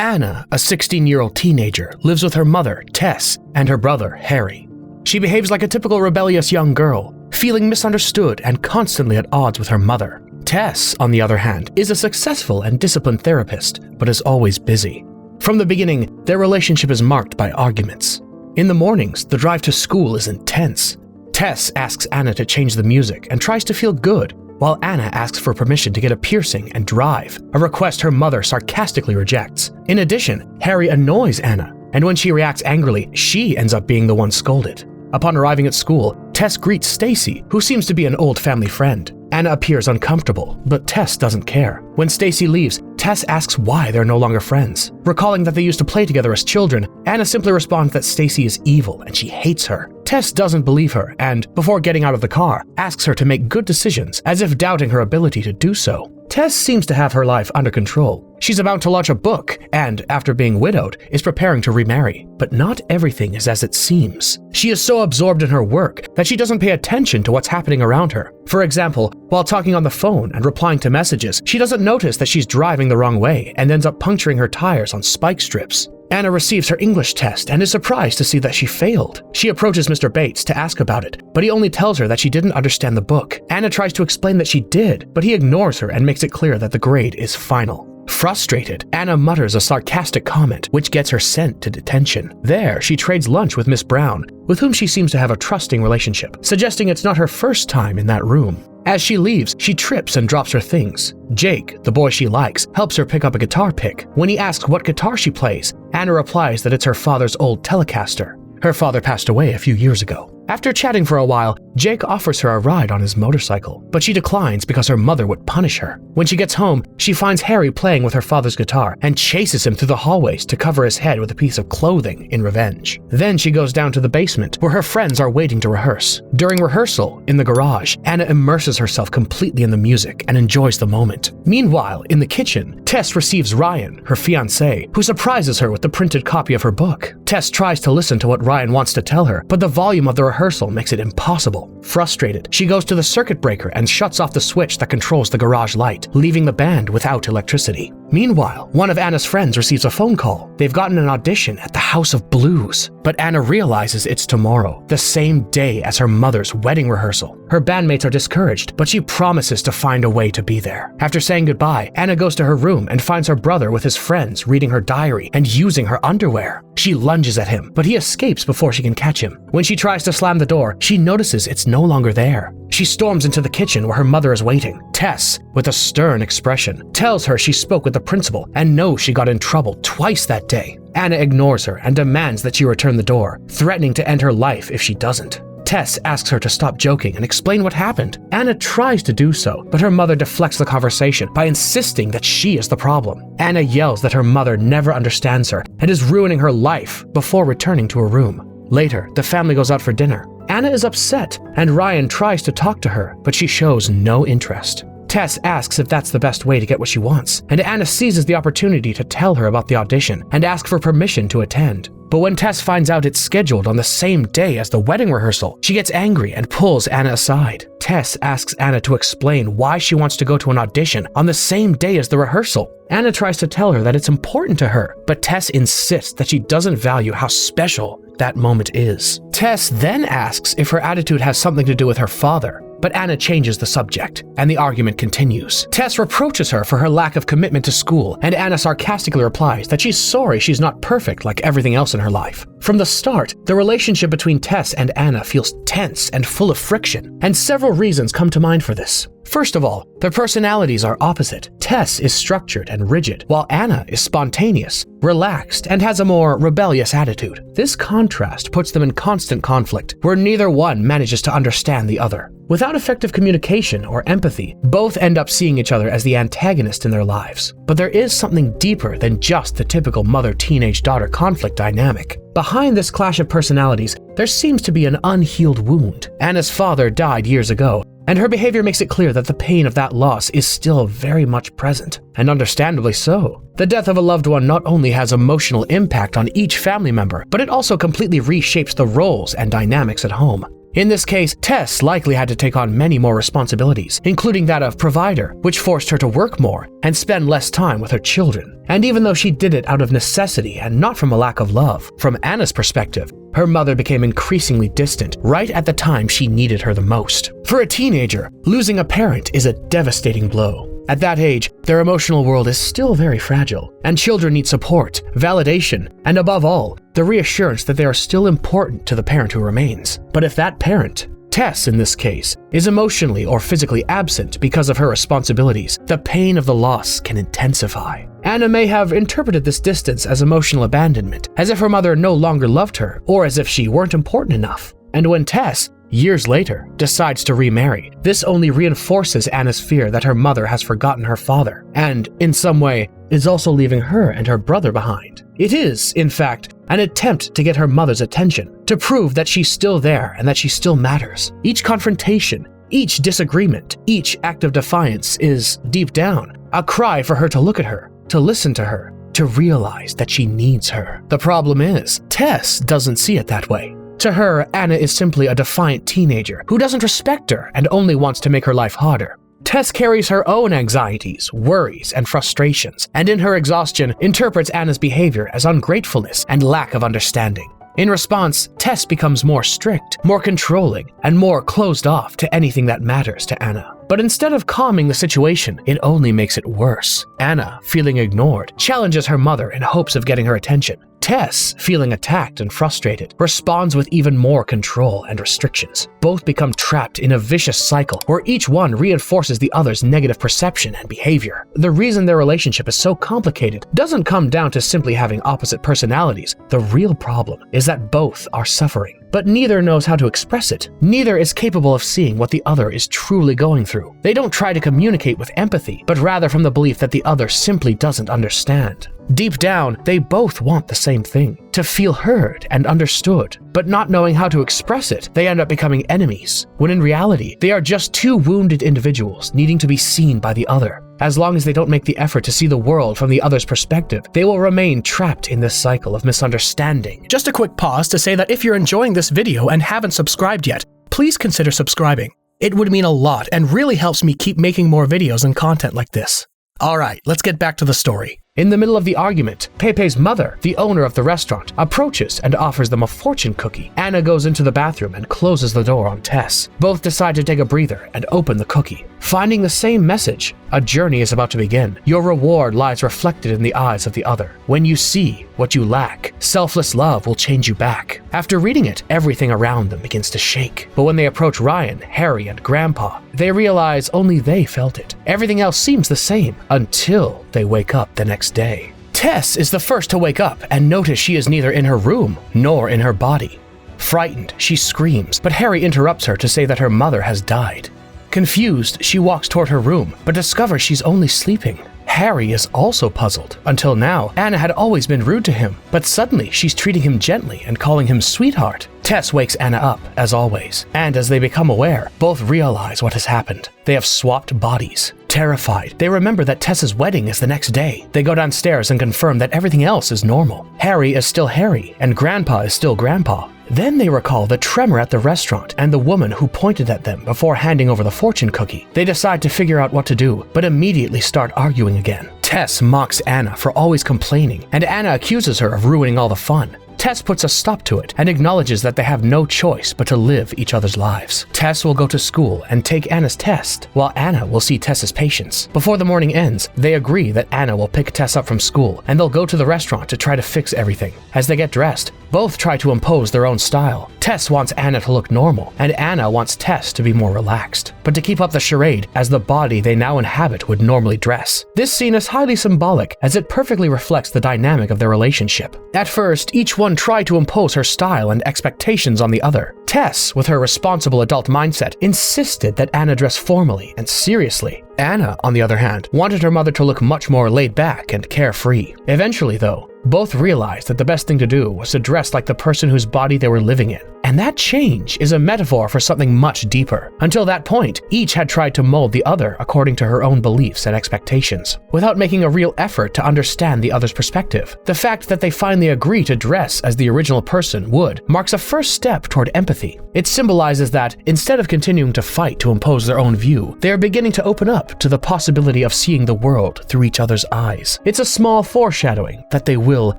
Anna, a 16-year-old teenager, lives with her mother, Tess, and her brother, Harry. She behaves like a typical rebellious young girl, feeling misunderstood and constantly at odds with her mother. Tess, on the other hand, is a successful and disciplined therapist, but is always busy. From the beginning, their relationship is marked by arguments. In the mornings, the drive to school is intense. Tess asks Anna to change the music and tries to feel good, while Anna asks for permission to get a piercing and drive, a request her mother sarcastically rejects. In addition, Harry annoys Anna, and when she reacts angrily, she ends up being the one scolded. Upon arriving at school, Tess greets Stacy, who seems to be an old family friend. Anna appears uncomfortable, but Tess doesn't care. When Stacy leaves, Tess asks why they're no longer friends. Recalling that they used to play together as children, Anna simply responds that Stacy is evil and she hates her. Tess doesn't believe her and, before getting out of the car, asks her to make good decisions, as if doubting her ability to do so. Tess seems to have her life under control. She's about to launch a book and, after being widowed, is preparing to remarry. But not everything is as it seems. She is so absorbed in her work that she doesn't pay attention to what's happening around her. For example, while talking on the phone and replying to messages, she doesn't notice that she's driving the wrong way and ends up puncturing her tires on spike strips. Anna receives her English test and is surprised to see that she failed. She approaches Mr. Bates to ask about it, but he only tells her that she didn't understand the book. Anna tries to explain that she did, but he ignores her and makes it clear that the grade is final. Frustrated, Anna mutters a sarcastic comment, which gets her sent to detention. There, she trades lunch with Miss Brown, with whom she seems to have a trusting relationship, suggesting it's not her first time in that room. As she leaves, she trips and drops her things. Jake, the boy she likes, helps her pick up a guitar pick. When he asks what guitar she plays, Anna replies that it's her father's old Telecaster. Her father passed away a few years ago. After chatting for a while, Jake offers her a ride on his motorcycle, but she declines because her mother would punish her. When she gets home, she finds Harry playing with her father's guitar and chases him through the hallways to cover his head with a piece of clothing in revenge. Then she goes down to the basement, where her friends are waiting to rehearse. During rehearsal, in the garage, Anna immerses herself completely in the music and enjoys the moment. Meanwhile, in the kitchen, Tess receives Ryan, her fiancé, who surprises her with the printed copy of her book. Tess tries to listen to what Ryan wants to tell her, but the volume of the rehearsal makes it impossible. Frustrated, she goes to the circuit breaker and shuts off the switch that controls the garage light, leaving the band without electricity. Meanwhile, one of Anna's friends receives a phone call. They've gotten an audition at the House of Blues, but Anna realizes it's tomorrow, the same day as her mother's wedding rehearsal. Her bandmates are discouraged, but she promises to find a way to be there. After saying goodbye, Anna goes to her room and finds her brother with his friends reading her diary and using her underwear. She lunges at him, but he escapes before she can catch him. When she tries to slam the door, she notices it's no longer there. She storms into the kitchen where her mother is waiting. Tess, with a stern expression, tells her she spoke with the principal and knows she got in trouble twice that day. Anna ignores her and demands that she return the door, threatening to end her life if she doesn't. Tess asks her to stop joking and explain what happened. Anna tries to do so, but her mother deflects the conversation by insisting that she is the problem. Anna yells that her mother never understands her and is ruining her life before returning to her room. Later, the family goes out for dinner. Anna is upset, and Ryan tries to talk to her, but she shows no interest. Tess asks if that's the best way to get what she wants, and Anna seizes the opportunity to tell her about the audition and ask for permission to attend. But when Tess finds out it's scheduled on the same day as the wedding rehearsal, she gets angry and pulls Anna aside. Tess asks Anna to explain why she wants to go to an audition on the same day as the rehearsal. Anna tries to tell her that it's important to her, but Tess insists that she doesn't value how special that moment is. Tess then asks if her attitude has something to do with her father, but Anna changes the subject, and the argument continues. Tess reproaches her for her lack of commitment to school, and Anna sarcastically replies that she's sorry she's not perfect like everything else in her life. From the start, the relationship between Tess and Anna feels tense and full of friction, and several reasons come to mind for this. First of all, their personalities are opposite. Tess is structured and rigid, while Anna is spontaneous, relaxed, and has a more rebellious attitude. This contrast puts them in constant conflict, where neither one manages to understand the other. Without effective communication or empathy, both end up seeing each other as the antagonist in their lives. But there is something deeper than just the typical mother-teenage-daughter conflict dynamic. Behind this clash of personalities, there seems to be an unhealed wound. Anna's father died years ago, and her behavior makes it clear that the pain of that loss is still very much present, and understandably so. The death of a loved one not only has emotional impact on each family member, but it also completely reshapes the roles and dynamics at home. In this case, Tess likely had to take on many more responsibilities, including that of provider, which forced her to work more and spend less time with her children. And even though she did it out of necessity and not from a lack of love, from Anna's perspective, her mother became increasingly distant right at the time she needed her the most. For a teenager, losing a parent is a devastating blow. At that age, their emotional world is still very fragile, and children need support, validation, and above all, the reassurance that they are still important to the parent who remains. But if that parent, Tess in this case, is emotionally or physically absent because of her responsibilities, the pain of the loss can intensify. Anna may have interpreted this distance as emotional abandonment, as if her mother no longer loved her, or as if she weren't important enough. And when Tess, years later, decides to remarry, this only reinforces Anna's fear that her mother has forgotten her father, and, in some way, is also leaving her and her brother behind. It is, in fact, an attempt to get her mother's attention, to prove that she's still there and that she still matters. Each confrontation, each disagreement, each act of defiance is, deep down, a cry for her to look at her, to listen to her, to realize that she needs her. The problem is, Tess doesn't see it that way. To her, Anna is simply a defiant teenager who doesn't respect her and only wants to make her life harder. Tess carries her own anxieties, worries, and frustrations, and in her exhaustion, interprets Anna's behavior as ungratefulness and lack of understanding. In response, Tess becomes more strict, more controlling, and more closed off to anything that matters to Anna. But instead of calming the situation, it only makes it worse. Anna, feeling ignored, challenges her mother in hopes of getting her attention. Tess, feeling attacked and frustrated, responds with even more control and restrictions. Both become trapped in a vicious cycle where each one reinforces the other's negative perception and behavior. The reason their relationship is so complicated doesn't come down to simply having opposite personalities. The real problem is that both are suffering, but neither knows how to express it. Neither is capable of seeing what the other is truly going through. They don't try to communicate with empathy, but rather from the belief that the other simply doesn't understand. Deep down, they both want the same thing, to feel heard and understood, but not knowing how to express it, they end up becoming enemies, when in reality, they are just two wounded individuals needing to be seen by the other. As long as they don't make the effort to see the world from the other's perspective, they will remain trapped in this cycle of misunderstanding. Just a quick pause to say that if you're enjoying this video and haven't subscribed yet, please consider subscribing. It would mean a lot and really helps me keep making more videos and content like this. Alright, let's get back to the story. In the middle of the argument, Pepe's mother, the owner of the restaurant, approaches and offers them a fortune cookie. Anna goes into the bathroom and closes the door on Tess. Both decide to take a breather and open the cookie. Finding the same message, a journey is about to begin. Your reward lies reflected in the eyes of the other. When you see what you lack, selfless love will change you back. After reading it, everything around them begins to shake. But when they approach Ryan, Harry, and Grandpa, they realize only they felt it. Everything else seems the same until they wake up the next day. Tess is the first to wake up and notice she is neither in her room nor in her body. Frightened, she screams, but Harry interrupts her to say that her mother has died. Confused, she walks toward her room, but discovers she's only sleeping. Harry is also puzzled. Until now, Anna had always been rude to him, but suddenly she's treating him gently and calling him sweetheart. Tess wakes Anna up, as always, and as they become aware, both realize what has happened. They have swapped bodies. Terrified, they remember that Tess's wedding is the next day. They go downstairs and confirm that everything else is normal. Harry is still Harry, and Grandpa is still Grandpa. Then they recall the tremor at the restaurant and the woman who pointed at them before handing over the fortune cookie. They decide to figure out what to do, but immediately start arguing again. Tess mocks Anna for always complaining, and Anna accuses her of ruining all the fun. Tess puts a stop to it and acknowledges that they have no choice but to live each other's lives. Tess will go to school and take Anna's test, while Anna will see Tess's patients. Before the morning ends, they agree that Anna will pick Tess up from school, and they'll go to the restaurant to try to fix everything. As they get dressed, both try to impose their own style. Tess wants Anna to look normal, and Anna wants Tess to be more relaxed, but to keep up the charade as the body they now inhabit would normally dress. This scene is highly symbolic, as it perfectly reflects the dynamic of their relationship. At first, each one tried to impose her style and expectations on the other. Tess, with her responsible adult mindset, insisted that Anna dress formally and seriously. Anna, on the other hand, wanted her mother to look much more laid back and carefree. Eventually, though, both realized that the best thing to do was to dress like the person whose body they were living in. And that change is a metaphor for something much deeper. Until that point, each had tried to mold the other according to her own beliefs and expectations, without making a real effort to understand the other's perspective. The fact that they finally agree to dress as the original person would marks a first step toward empathy. It symbolizes that, instead of continuing to fight to impose their own view, they are beginning to open up to the possibility of seeing the world through each other's eyes. It's a small foreshadowing that they will,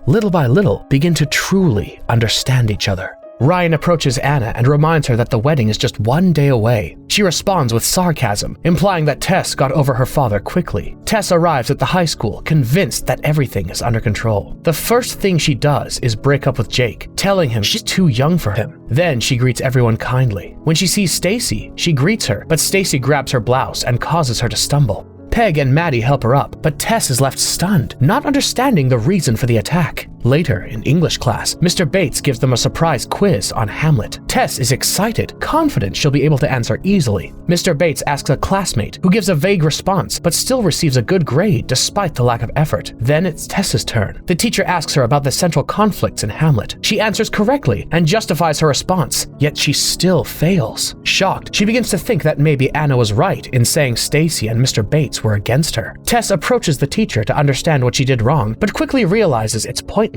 little by little, begin to truly understand each other. Ryan approaches Anna and reminds her that the wedding is just one day away. She responds with sarcasm, implying that Tess got over her father quickly. Tess arrives at the high school, convinced that everything is under control. The first thing she does is break up with Jake, telling him she's too young for him. Then she greets everyone kindly. When she sees Stacy, she greets her, but Stacy grabs her blouse and causes her to stumble. Peg and Maddie help her up, but Tess is left stunned, not understanding the reason for the attack. Later, in English class, Mr. Bates gives them a surprise quiz on Hamlet. Tess is excited, confident she'll be able to answer easily. Mr. Bates asks a classmate, who gives a vague response, but still receives a good grade despite the lack of effort. Then it's Tess's turn. The teacher asks her about the central conflicts in Hamlet. She answers correctly and justifies her response, yet she still fails. Shocked, she begins to think that maybe Anna was right in saying Stacy and Mr. Bates were against her. Tess approaches the teacher to understand what she did wrong, but quickly realizes it's pointless.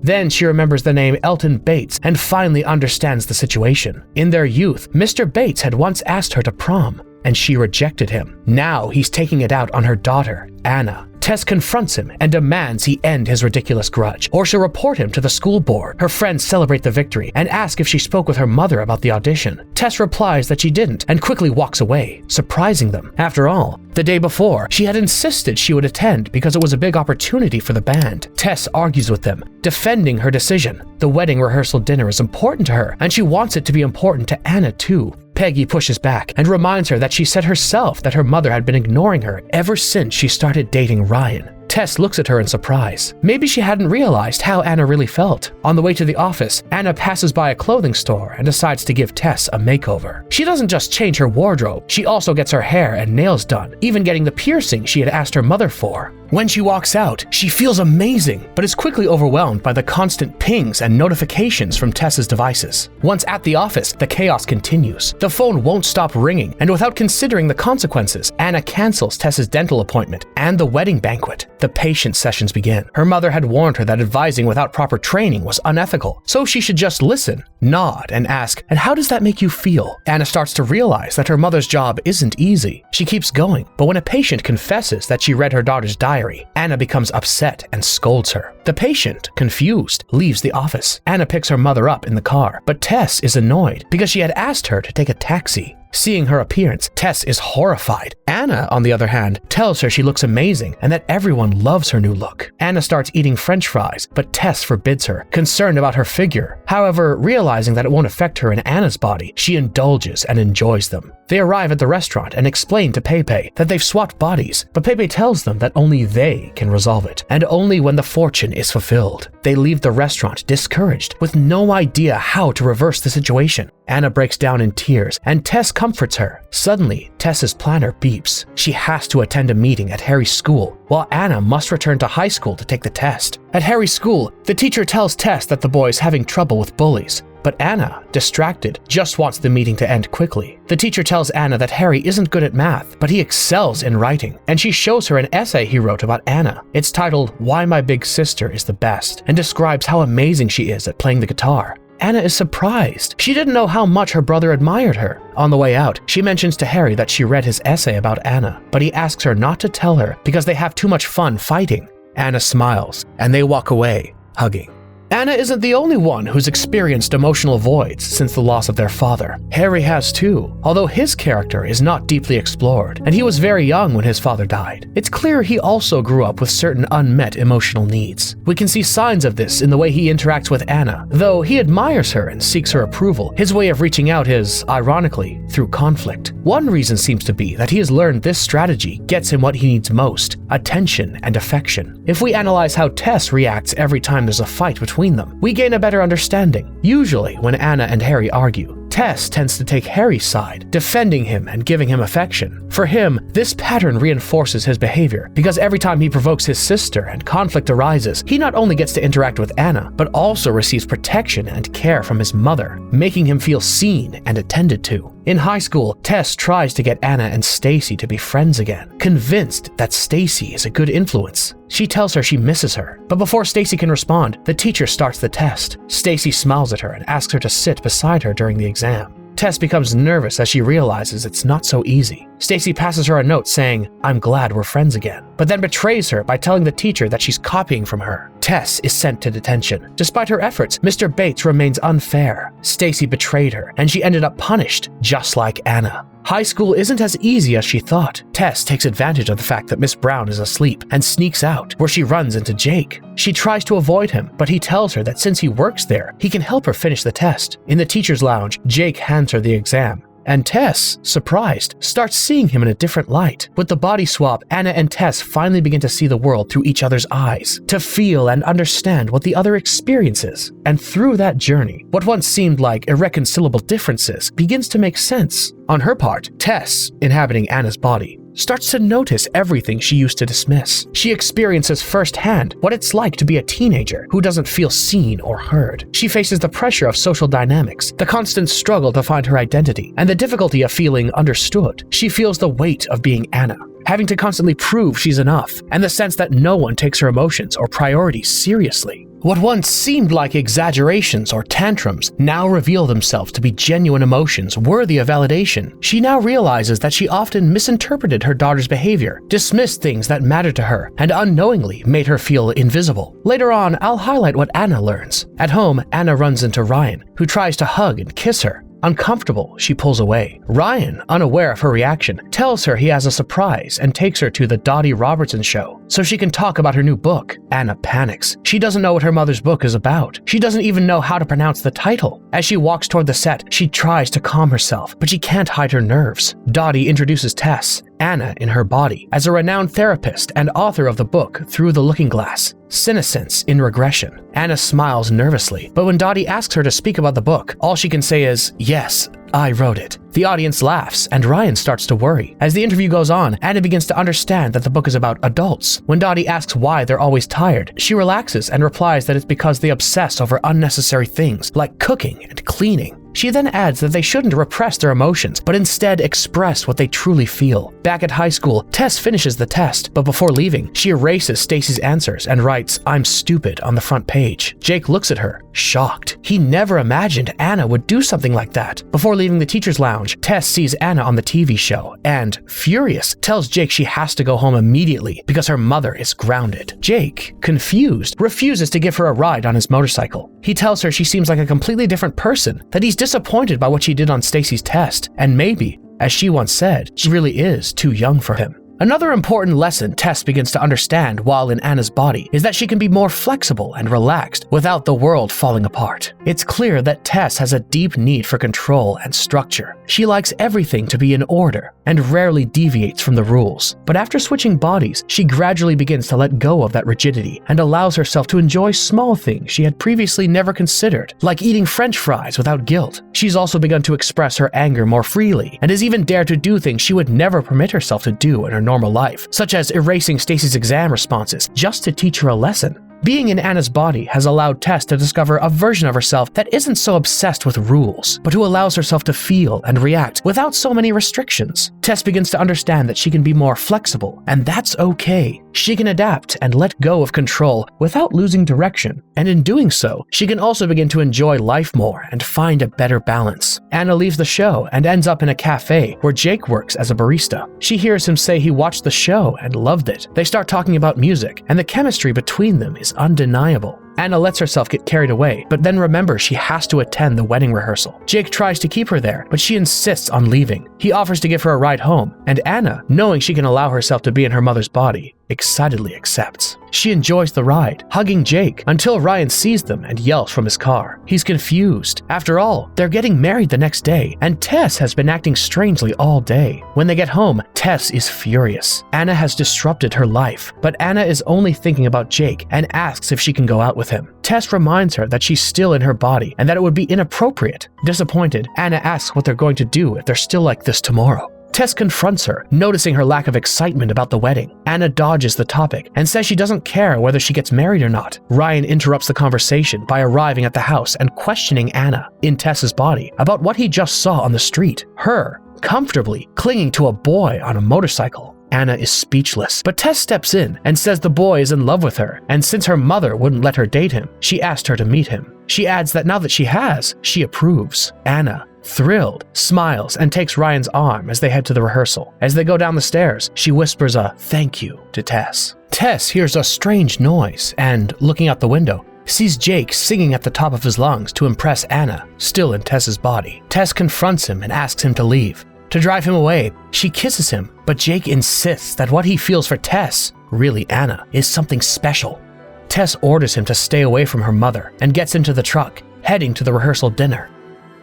Then she remembers the name Elton Bates and finally understands the situation. In their youth, Mr. Bates had once asked her to prom, and she rejected him. Now he's taking it out on her daughter, Anna. Tess confronts him and demands he end his ridiculous grudge, or she'll report him to the school board. Her friends celebrate the victory and ask if she spoke with her mother about the audition. Tess replies that she didn't and quickly walks away, surprising them. After all, the day before, she had insisted she would attend because it was a big opportunity for the band. Tess argues with them, defending her decision. The wedding rehearsal dinner is important to her, and she wants it to be important to Anna too. Peggy pushes back and reminds her that she said herself that her mother had been ignoring her ever since she started dating Ryan. Tess looks at her in surprise. Maybe she hadn't realized how Anna really felt. On the way to the office, Anna passes by a clothing store and decides to give Tess a makeover. She doesn't just change her wardrobe, she also gets her hair and nails done, even getting the piercing she had asked her mother for. When she walks out, she feels amazing, but is quickly overwhelmed by the constant pings and notifications from Tess's devices. Once at the office, the chaos continues. The phone won't stop ringing, and without considering the consequences, Anna cancels Tess's dental appointment and the wedding banquet. The patient sessions begin. Her mother had warned her that advising without proper training was unethical, so she should just listen, nod, and ask, "And how does that make you feel?" Anna starts to realize that her mother's job isn't easy. She keeps going, but when a patient confesses that she read her daughter's diary, Anna becomes upset and scolds her. The patient, confused, leaves the office. Anna picks her mother up in the car, but Tess is annoyed because she had asked her to take a taxi. Seeing her appearance, Tess is horrified. Anna, on the other hand, tells her she looks amazing and that everyone loves her new look. Anna starts eating French fries, but Tess forbids her, concerned about her figure. However, realizing that it won't affect her in Anna's body, she indulges and enjoys them. They arrive at the restaurant and explain to Pepe that they've swapped bodies, but Pepe tells them that only they can resolve it, and only when the fortune is fulfilled. They leave the restaurant discouraged, with no idea how to reverse the situation. Anna breaks down in tears, and Tess comforts her. Suddenly, Tess's planner beeps. She has to attend a meeting at Harry's school, while Anna must return to high school to take the test. At Harry's school, the teacher tells Tess that the boy's having trouble with bullies, but Anna, distracted, just wants the meeting to end quickly. The teacher tells Anna that Harry isn't good at math, but he excels in writing, and she shows her an essay he wrote about Anna. It's titled "Why My Big Sister is the Best," and describes how amazing she is at playing the guitar. Anna is surprised. She didn't know how much her brother admired her. On the way out, she mentions to Harry that she read his essay about Anna, but he asks her not to tell her because they have too much fun fighting. Anna smiles, and they walk away, hugging. Anna isn't the only one who's experienced emotional voids since the loss of their father. Harry has too, although his character is not deeply explored, and he was very young when his father died. It's clear he also grew up with certain unmet emotional needs. We can see signs of this in the way he interacts with Anna. Though he admires her and seeks her approval, his way of reaching out is, ironically, through conflict. One reason seems to be that he has learned this strategy gets him what he needs most: attention and affection. If we analyze how Tess reacts every time there's a fight between them, we gain a better understanding. Usually, when Anna and Harry argue, Tess tends to take Harry's side, defending him and giving him affection. For him, this pattern reinforces his behavior, because every time he provokes his sister and conflict arises, he not only gets to interact with Anna, but also receives protection and care from his mother, making him feel seen and attended to. In high school, Tess tries to get Anna and Stacy to be friends again, convinced that Stacy is a good influence. She tells her she misses her, but before Stacy can respond, the teacher starts the test. Stacy smiles at her and asks her to sit beside her during the exam. Tess becomes nervous as she realizes it's not so easy. Stacy passes her a note saying, "I'm glad we're friends again," but then betrays her by telling the teacher that she's copying from her. Tess is sent to detention. Despite her efforts, Mr. Bates remains unfair. Stacy betrayed her, and she ended up punished, just like Anna. High school isn't as easy as she thought. Tess takes advantage of the fact that Miss Brown is asleep and sneaks out, where she runs into Jake. She tries to avoid him, but he tells her that since he works there, he can help her finish the test. In the teacher's lounge, Jake hands her the exam. And Tess, surprised, starts seeing him in a different light. With the body swap, Anna and Tess finally begin to see the world through each other's eyes, to feel and understand what the other experiences. And through that journey, what once seemed like irreconcilable differences begins to make sense. On her part, Tess, inhabiting Anna's body, starts to notice everything she used to dismiss. She experiences firsthand what it's like to be a teenager who doesn't feel seen or heard. She faces the pressure of social dynamics, the constant struggle to find her identity, and the difficulty of feeling understood. She feels the weight of being Anna, having to constantly prove she's enough, and the sense that no one takes her emotions or priorities seriously. What once seemed like exaggerations or tantrums now reveal themselves to be genuine emotions worthy of validation. She now realizes that she often misinterpreted her daughter's behavior, dismissed things that mattered to her, and unknowingly made her feel invisible. Later on, I'll highlight what Anna learns. At home, Anna runs into Ryan, who tries to hug and kiss her. Uncomfortable, she pulls away. Ryan, unaware of her reaction, tells her he has a surprise and takes her to the Dottie Robertson show so she can talk about her new book. Anna panics. She doesn't know what her mother's book is about. She doesn't even know how to pronounce the title. As she walks toward the set, she tries to calm herself, but she can't hide her nerves. Dottie introduces Tess, Anna in her body, as a renowned therapist and author of the book Through the Looking Glass, Senescence in Regression. Anna smiles nervously, but when Dottie asks her to speak about the book, all she can say is, "Yes, I wrote it." The audience laughs, and Ryan starts to worry. As the interview goes on, Anna begins to understand that the book is about adults. When Dottie asks why they're always tired, she relaxes and replies that it's because they obsess over unnecessary things like cooking and cleaning. She then adds that they shouldn't repress their emotions, but instead express what they truly feel. Back at high school, Tess finishes the test, but before leaving, she erases Stacy's answers and writes, "I'm stupid" on the front page. Jake looks at her, shocked. He never imagined Anna would do something like that. Before leaving the teacher's lounge, Tess sees Anna on the TV show and, furious, tells Jake she has to go home immediately because her mother is grounded. Jake, confused, refuses to give her a ride on his motorcycle. He tells her she seems like a completely different person, that he's disappointed by what she did on Stacy's test, and maybe, as she once said, she really is too young for him. Another important lesson Tess begins to understand while in Anna's body is that she can be more flexible and relaxed without the world falling apart. It's clear that Tess has a deep need for control and structure. She likes everything to be in order and rarely deviates from the rules. But after switching bodies, she gradually begins to let go of that rigidity and allows herself to enjoy small things she had previously never considered, like eating French fries without guilt. She's also begun to express her anger more freely and has even dared to do things she would never permit herself to do in her normal life, such as erasing Stacy's exam responses just to teach her a lesson. Being in Anna's body has allowed Tess to discover a version of herself that isn't so obsessed with rules, but who allows herself to feel and react without so many restrictions. Tess begins to understand that she can be more flexible, and that's okay. She can adapt and let go of control without losing direction, and in doing so, she can also begin to enjoy life more and find a better balance. Anna leaves the show and ends up in a cafe where Jake works as a barista. She hears him say he watched the show and loved it. They start talking about music, and the chemistry between them is undeniable. Anna lets herself get carried away, but then remembers she has to attend the wedding rehearsal. Jake tries to keep her there, but she insists on leaving. He offers to give her a ride home, and Anna, knowing she can allow herself to be in her mother's body, excitedly accepts. She enjoys the ride, hugging Jake until Ryan sees them and yells from his car. He's confused. After all, they're getting married the next day, and Tess has been acting strangely all day. When they get home, Tess is furious. Anna has disrupted her life, but Anna is only thinking about Jake and asks if she can go out with him. Tess reminds her that she's still in her body and that it would be inappropriate. Disappointed, Anna asks what they're going to do if they're still like this tomorrow. Tess confronts her, noticing her lack of excitement about the wedding. Anna dodges the topic and says she doesn't care whether she gets married or not. Ryan interrupts the conversation by arriving at the house and questioning Anna, in Tess's body, about what he just saw on the street. Her, comfortably clinging to a boy on a motorcycle. Anna is speechless, but Tess steps in and says the boy is in love with her, and since her mother wouldn't let her date him, she asked her to meet him. She adds that now that she has, she approves. Anna, thrilled, smiles and takes Ryan's arm as they head to the rehearsal. As they go down the stairs, she whispers a thank you to Tess. Tess hears a strange noise and, looking out the window, sees Jake singing at the top of his lungs to impress Anna, still in Tess's body. Tess confronts him and asks him to leave. To drive him away, she kisses him, but Jake insists that what he feels for Tess, really Anna, is something special. Tess orders him to stay away from her mother and gets into the truck, heading to the rehearsal dinner.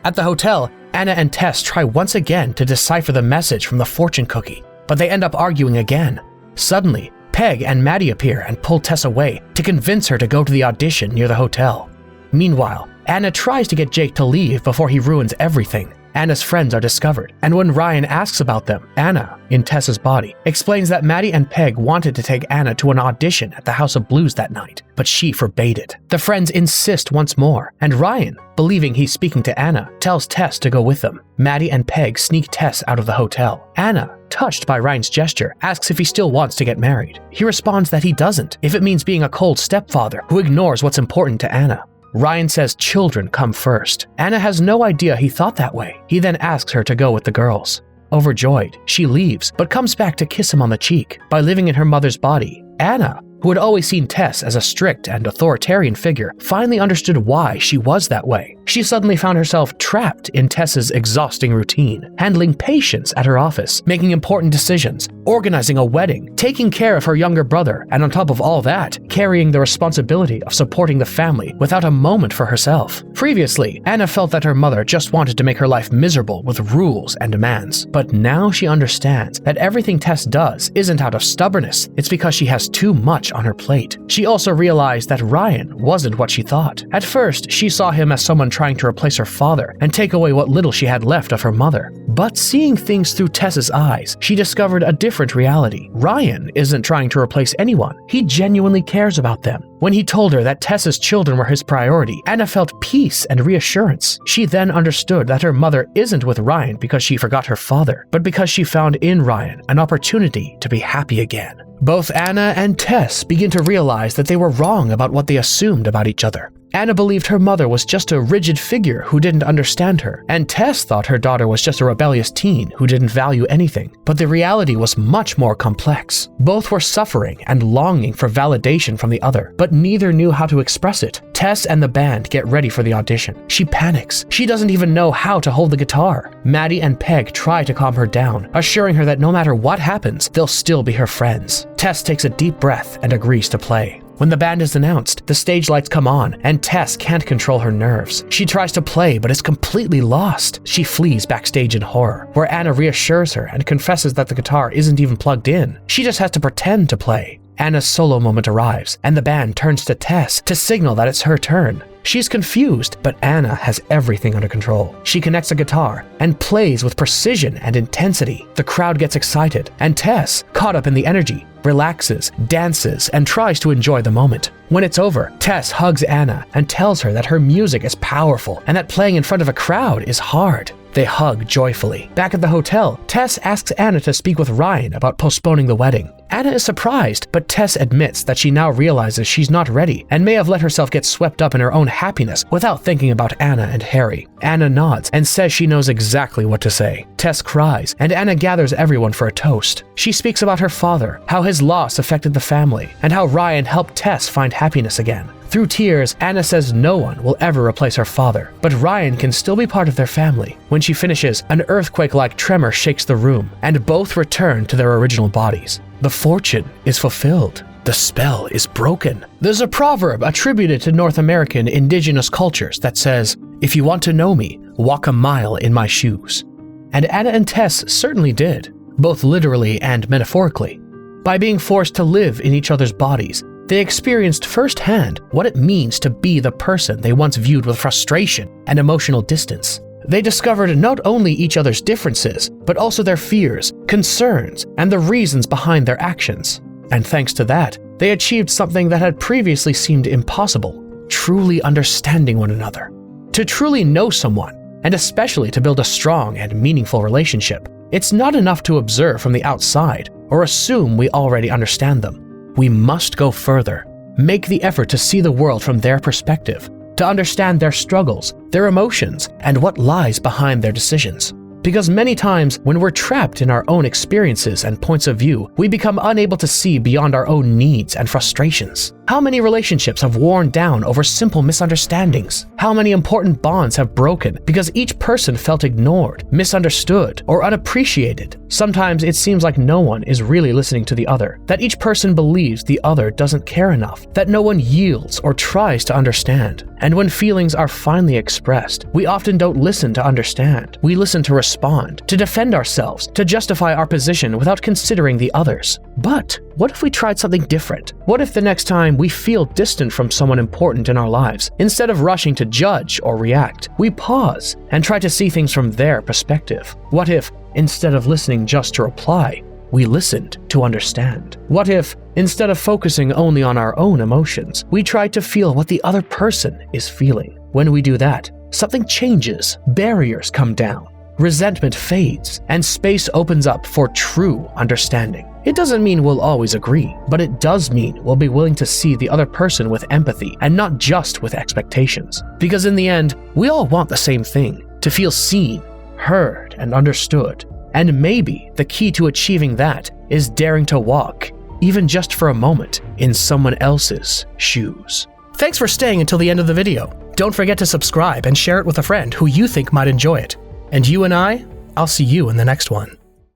At the hotel, Anna and Tess try once again to decipher the message from the fortune cookie, but they end up arguing again. Suddenly, Peg and Maddie appear and pull Tess away to convince her to go to the audition near the hotel. Meanwhile, Anna tries to get Jake to leave before he ruins everything. Anna's friends are discovered, and when Ryan asks about them, Anna, in Tess's body, explains that Maddie and Peg wanted to take Anna to an audition at the House of Blues that night, but she forbade it. The friends insist once more, and Ryan, believing he's speaking to Anna, tells Tess to go with them. Maddie and Peg sneak Tess out of the hotel. Anna, touched by Ryan's gesture, asks if he still wants to get married. He responds that he doesn't, if it means being a cold stepfather who ignores what's important to Anna. Ryan says children come first. Anna has no idea he thought that way. He then asks her to go with the girls. Overjoyed, she leaves, but comes back to kiss him on the cheek. By living in her mother's body, Anna, who had always seen Tess as a strict and authoritarian figure, finally understood why she was that way. She suddenly found herself trapped in Tess's exhausting routine, handling patients at her office, making important decisions, organizing a wedding, taking care of her younger brother, and on top of all that, carrying the responsibility of supporting the family without a moment for herself. Previously, Anna felt that her mother just wanted to make her life miserable with rules and demands, but now she understands that everything Tess does isn't out of stubbornness, it's because she has too much on her plate. She also realized that Ryan wasn't what she thought. At first, she saw him as someone trying to replace her father and take away what little she had left of her mother. But seeing things through Tess's eyes, she discovered a different reality. Ryan isn't trying to replace anyone. He genuinely cares about them. When he told her that Tess's children were his priority, Anna felt peace and reassurance. She then understood that her mother isn't with Ryan because she forgot her father, but because she found in Ryan an opportunity to be happy again. Both Anna and Tess begin to realize that they were wrong about what they assumed about each other. Anna believed her mother was just a rigid figure who didn't understand her, and Tess thought her daughter was just a rebellious teen who didn't value anything. But the reality was much more complex. Both were suffering and longing for validation from the other, but neither knew how to express it. Tess and the band get ready for the audition. She panics. She doesn't even know how to hold the guitar. Maddie and Peg try to calm her down, assuring her that no matter what happens, they'll still be her friends. Tess takes a deep breath and agrees to play. When the band is announced, the stage lights come on, and Tess can't control her nerves. She tries to play, but is completely lost. She flees backstage in horror, where Anna reassures her and confesses that the guitar isn't even plugged in. She just has to pretend to play. Anna's solo moment arrives, and the band turns to Tess to signal that it's her turn. She's confused, but Anna has everything under control. She connects a guitar and plays with precision and intensity. The crowd gets excited, and Tess, caught up in the energy, relaxes, dances, and tries to enjoy the moment. When it's over, Tess hugs Anna and tells her that her music is powerful and that playing in front of a crowd is hard. They hug joyfully. Back at the hotel, Tess asks Anna to speak with Ryan about postponing the wedding. Anna is surprised, but Tess admits that she now realizes she's not ready and may have let herself get swept up in her own happiness without thinking about Anna and Harry. Anna nods and says she knows exactly what to say. Tess cries, and Anna gathers everyone for a toast. She speaks about her father, how his loss affected the family, and how Ryan helped Tess find happiness again. Through tears, Anna says no one will ever replace her father, but Ryan can still be part of their family. When she finishes, an earthquake-like tremor shakes the room, and both return to their original bodies. The fortune is fulfilled. the spell is broken. There's a proverb attributed to North American indigenous cultures that says, "If you want to know me, walk a mile in my shoes." And Anna and Tess certainly did, both literally and metaphorically. By being forced to live in each other's bodies, they experienced firsthand what it means to be the person they once viewed with frustration and emotional distance. They discovered not only each other's differences, but also their fears, concerns, and the reasons behind their actions. And thanks to that, they achieved something that had previously seemed impossible: truly understanding one another. To truly know someone, and especially to build a strong and meaningful relationship, it's not enough to observe from the outside or assume we already understand them. We must go further, make the effort to see the world from their perspective, to understand their struggles, their emotions, and what lies behind their decisions. Because many times, when we're trapped in our own experiences and points of view, we become unable to see beyond our own needs and frustrations. How many relationships have worn down over simple misunderstandings? How many important bonds have broken because each person felt ignored, misunderstood, or unappreciated? Sometimes it seems like no one is really listening to the other, that each person believes the other doesn't care enough, that no one yields or tries to understand. And when feelings are finally expressed, we often don't listen to understand. We listen to respond, to defend ourselves, to justify our position without considering the others. But what if we tried something different? What if the next time we feel distant from someone important in our lives, instead of rushing to judge or react, we pause and try to see things from their perspective? What if, instead of listening just to reply, we listened to understand? What if, instead of focusing only on our own emotions, we tried to feel what the other person is feeling? When we do that, something changes, barriers come down, resentment fades, and space opens up for true understanding. It doesn't mean we'll always agree, but it does mean we'll be willing to see the other person with empathy and not just with expectations. Because in the end, we all want the same thing: to feel seen, heard, and understood. And maybe the key to achieving that is daring to walk, even just for a moment, in someone else's shoes. Thanks for staying until the end of the video. Don't forget to subscribe and share it with a friend who you think might enjoy it. And you and I'll see you in the next one.